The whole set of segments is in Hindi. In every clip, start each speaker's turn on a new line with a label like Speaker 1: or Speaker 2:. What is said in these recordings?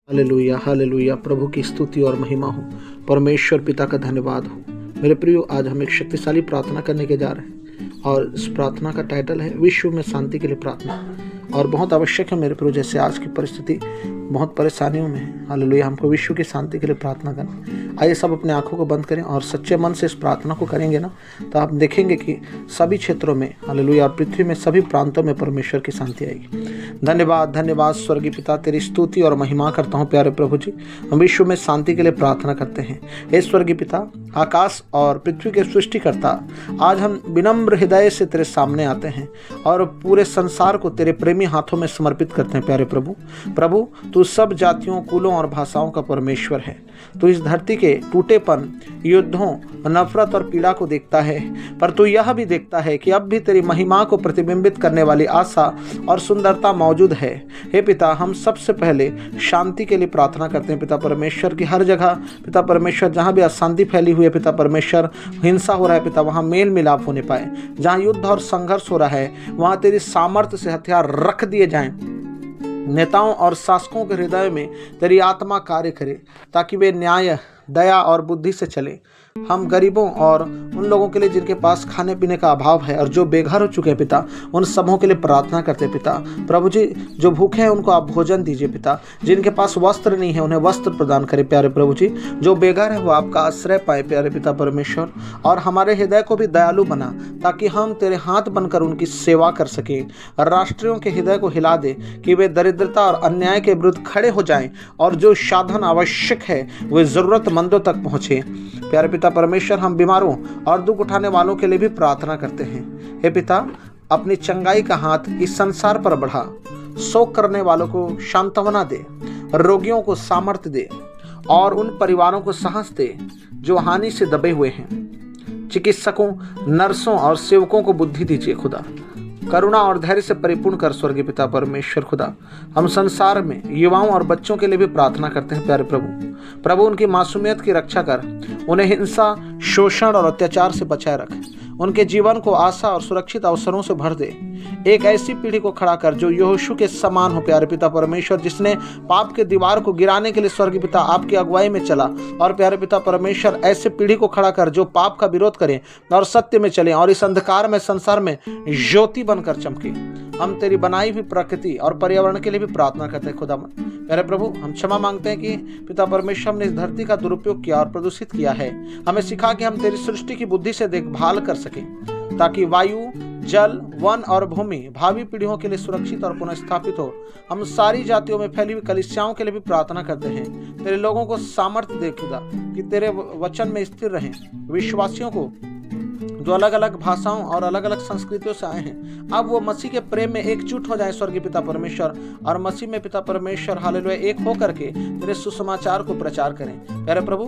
Speaker 1: Hallelujah hallelujah. प्रभु की स्तुति और महिमा हो, परमेश्वर पिता का धन्यवाद हो। मेरे प्रियो, आज हम एक शक्तिशाली प्रार्थना करने के जा रहे हैं और इस प्रार्थना का टाइटल है विश्व में शांति के लिए प्रार्थना। और बहुत आवश्यक है मेरे प्रियो, जैसे आज की परिस्थिति बहुत परेशानियों में है। हालेलुया, हमको विश्व की शांति के लिए प्रार्थना करना। आइए सब अपने आंखों को बंद करें और सच्चे मन से इस प्रार्थना को करेंगे ना, तो आप देखेंगे कि सभी क्षेत्रों में, हालेलुया, और पृथ्वी में सभी प्रांतों में परमेश्वर की शांति आएगी। धन्यवाद धन्यवाद स्वर्गीय पिता, तेरी स्तुति और महिमा करता हूँ प्यारे प्रभु जी। हम विश्व में शांति के लिए प्रार्थना करते हैं। हे स्वर्गीय पिता, आकाश और पृथ्वी के सृष्टिकर्ता, आज हम विनम्र हृदय से तेरे सामने आते हैं और पूरे संसार को तेरे प्रेमी हाथों में समर्पित करते हैं प्यारे प्रभु। प्रभु, तू सब जातियों, कुलों और भाषाओं का परमेश्वर है। तू इस धरती के टूटेपन, युद्धों, नफरत और पीड़ा को देखता है, पर तू यह भी देखता है कि अब भी तेरी महिमा को प्रतिबिंबित करने वाली आशा और सुंदरता मौजूद है। हे पिता, हम सबसे पहले शांति के लिए प्रार्थना करते हैं पिता परमेश्वर की। हर जगह पिता परमेश्वर, जहाँ भी अशांति फैली हुई है पिता परमेश्वर, हिंसा हो रहा है पिता, वहाँ मेल मिलाप होने पाए। जहाँ युद्ध और संघर्ष हो रहा है, वहाँ तेरी सामर्थ्य से हथियार रख दिए जाएं। नेताओं और शासकों के हृदय में तेरी आत्मा कार्य करे, ताकि वे न्याय, दया और बुद्धि से चले। हम गरीबों और उन लोगों के लिए जिनके पास खाने पीने का अभाव है और जो बेघर हो चुके हैं पिता, उन सबों के लिए प्रार्थना करते हैं पिता। प्रभु जी, जो भूखे हैं उनको आप भोजन दीजिए पिता। जिनके पास वस्त्र नहीं है उन्हें वस्त्र प्रदान करें प्यारे प्रभु जी। जो बेघर है वो आपका आश्रय पाए प्यारे पिता परमेश्वर। और हमारे हृदय को भी दयालु बना, ताकि हम तेरे हाथ बनकर उनकी सेवा कर सकें। राष्ट्रियों के हृदय को हिला दे कि वे दरिद्रता और अन्याय के विरुद्ध खड़े हो जाएं और जो साधन आवश्यक है वे जरूरतमंदों तक पहुँचे। प्यारे पिता परमेश्वर, हम बीमारों और दुख उठाने वालों के लिए भी प्रार्थना करते हैं। हे पिता, अपनी चंगाई का हाथ इस संसार पर बढ़ा। शोक करने वालों को सांत्वना दे, रोगियों को सामर्थ्य दे और उन परिवारों को साहस दे जो हानि से दबे हुए हैं। चिकित्सकों, नर्सों और सेवकों को बुद्धि दीजिए खुदा। करुणा और धैर्य से परिपूर्ण कर स्वर्गीय पिता परमेश्वर खुदा। हम संसार में युवाओं और बच्चों के लिए भी प्रार्थना करते हैं प्यारे प्रभु। प्रभु, उनकी मासूमियत की रक्षा कर, उन्हें हिंसा, शोषण और अत्याचार से बचाए रख। उनके जीवन को आशा और सुरक्षित अवसरों से भर दे। एक ऐसी पीढ़ी को खड़ा कर जो यहोशू के समान हो प्यारे पिता परमेश्वर, जिसने पाप के दीवार को गिराने के लिए स्वर्गीय पिता आपकी अगुवाई में चला। और प्यारे पिता परमेश्वर, ऐसे पीढ़ी को खड़ा कर जो पाप का विरोध करें और सत्य में चलें और इस अंधकार में संसार में ज्योति बनकर चमके। हम तेरी बनाई हुई प्रकृति और पर्यावरण के लिए भी प्रार्थना करते हैं खुदा। प्यारे प्रभु, हम क्षमा मांगते हैं कि पिता परमेश्वर, हमने इस धरती का दुरुपयोग किया और प्रदूषित किया है। हमें सिखा कि हम तेरी सृष्टि की बुद्धि से देखभाल कर सकें, ताकि वायु, जल, वन और भूमि भावी पीढ़ियों के लिए सुरक्षित और पुनर्स्थापित हो। हम सारी जातियों में फैली हुई कलीसियाओं के लिए भी प्रार्थना करते हैं। तेरे लोगों को सामर्थ्य दे खुदा, कि तेरे वचन में स्थिर रहें। विश्वासियों को जो अलग अलग भाषाओं और अलग अलग संस्कृतियों से आए हैं, अब वो मसीह के प्रेम में एकजुट हो जाए स्वर्गीय पिता परमेश्वर, और मसीह में पिता परमेश्वर हालेलुया एक हो करके तेरे सुसमाचार को प्रचार करें। प्यारे प्रभु,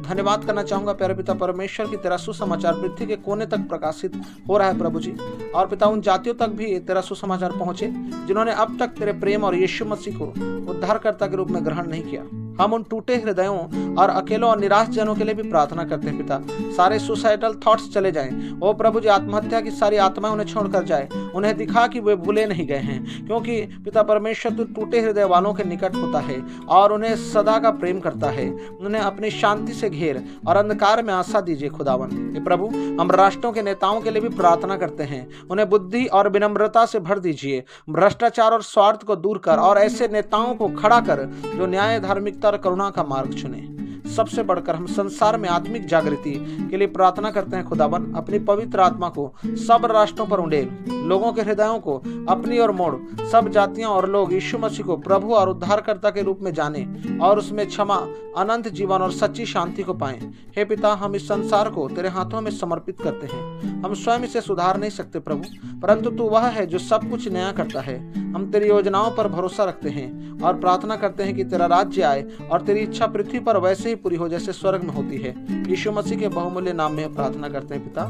Speaker 1: धन्यवाद करना चाहूँगा प्यारे पिता परमेश्वर की तेरा सुसमाचार पृथ्वी के कोने तक प्रकाशित हो रहा है प्रभु जी। और पिता, उन जातियों तक भी तेरा सुसमाचार पहुँचे जिन्होंने अब तक तेरे प्रेम और यीशु मसीह को उद्धारकर्ता के रूप में ग्रहण नहीं किया। हम उन टूटे हृदयों और अकेलों और निराश जनों के लिए भी प्रार्थना करते हैं पिता। सारे सुसाइडल थॉट्स चले जाएं। ओ प्रभु जी, आत्महत्या की सारी आत्माएं उन्हें छोड़कर जाए। उन्हें दिखा कि वे भूले नहीं गए हैं, क्योंकि पिता परमेश्वर तू टूटे हृदय वालों के निकट होता है और उन्हें सदा का प्रेम करता है। उन्हें अपनी शांति से घेर और अंधकार में आशा दीजिए खुदावन। हे प्रभु, हम राष्ट्रों के नेताओं के लिए भी प्रार्थना करते हैं। उन्हें बुद्धि और विनम्रता से भर दीजिए। भ्रष्टाचार और स्वार्थ को दूर कर और ऐसे नेताओं को खड़ा कर जो न्याय, धार्मिकता और करुणा का मार्ग चुने। सबसे बढ़कर हम संसार में आत्मिक जागृति के लिए प्रार्थना करते हैं खुदावन। अपनी पवित्र आत्मा को सब राष्ट्रों पर उंडेल, लोगों के हृदयों को अपनी ओर मोड़। सब जातियां और लोग यीशु मसीह को प्रभु और उद्धारकर्ता के रूप में जाने और उसमें क्षमा, अनंत जीवन और सच्ची शांति को पाएं। हे पिता, हम इस संसार को तेरे हाथों में समर्पित करते हैं। हम स्वयं इसे सुधार नहीं सकते प्रभु, परंतु तू वह है जो सब कुछ नया करता है। हम तेरी योजनाओं पर भरोसा रखते हैं और प्रार्थना करते हैं कि तेरा राज्य आए और तेरी इच्छा पृथ्वी पर वैसे ही पूरी हो जैसे स्वर्ग में होती है। यीशु मसीह के बहुमूल्य नाम में प्रार्थना करते हैं पिता,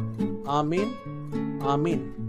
Speaker 1: आमीन आमीन।